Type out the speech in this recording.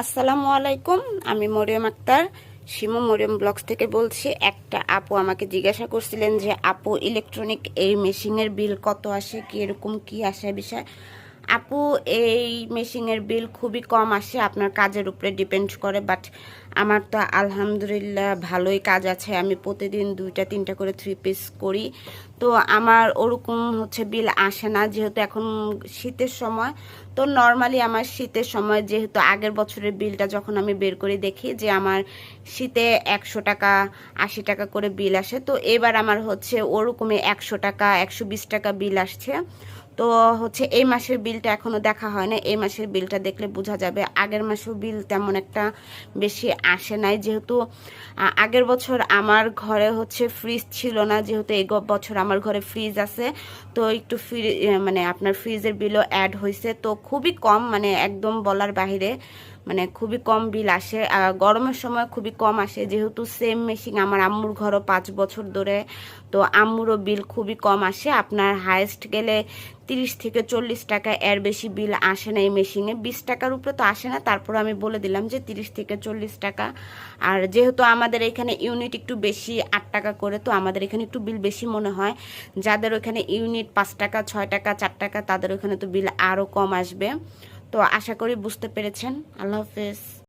আসসালামু আলাইকুম। আমি মরিয়ম আক্তার, শিমু মরিয়ম ব্লগস থেকে বলছি। একটা আপু আমাকে জিজ্ঞাসা করছিলেন যে আপু ইলেকট্রনিক এই মেশিনের বিল কত আসে, কি এরকম কি আসে বিষয়। আপু, এই মেশিনের বিল খুবই কম আসে, আপনার কাজের উপরে ডিপেন্ড করে। বাট আমার তো আলহামদুলিল্লাহ ভালোই কাজ আছে, আমি প্রতিদিন 2টা 3টা করে 3 পিস করি। তো আমার ওরকম বিল আসে না, যেহেতু এখন শীতের সময়। তো নর্মালি আমার শীতের সময়, যেহেতু আগের বছরের বিলটা যখন আমি বের করে দেখি যে আমার শীতে 100 টাকা 80 টাকা করে বিল আসে, তো এবার আমার ওরকমই 100 টাকা 120 টাকা বিল আসছে। তো এই মাসের বিলটা এখনো দেখা হয় না, এই মাসের বিলটা দেখলে বোঝা যাবে। আগের মাসেও বিল তেমন একটা বেশি আসে নাই, যেহেতু আগের বছর আমার ঘরে ফ্রিজ ছিল না, যেহেতু এই বছর আমার ঘরে ফ্রিজ আছে। তো একটু মানে আপনার ফ্রিজের বিলও অ্যাড হয়েছে, তো খুবই কম, মানে একদম বলার বাহিরে, মানে খুবই কম বিল আসে। গরমের সময় খুবই কম আসে, যেহেতু সেম মেশিন আমার আম্মুর ঘরও 5 বছর ধরে, তো আম্মুরও বিল খুবই কম আসে। আপনার হায়েস্ট গেলে 30 থেকে 40 টাকা, এর বেশি বিল আসে না এই মেশিনে। 20 টাকার উপরে তো আসে না, তারপর আমি বলে দিলাম যে 30 থেকে 40 টাকা। আর যেহেতু আমাদের এখানে ইউনিট একটু বেশি, 8 টাকা করে, তো আমাদের এখানে একটু বিল বেশি মনে হয়। যাদের ওখানে ইউনিট 5 টাকা 6 টাকা 4 টাকা, তাদের ওখানে তো বিল আরও কম আসবে। তো আশা করি বুঝতে পেরেছেন। আল্লাহ হাফেজ।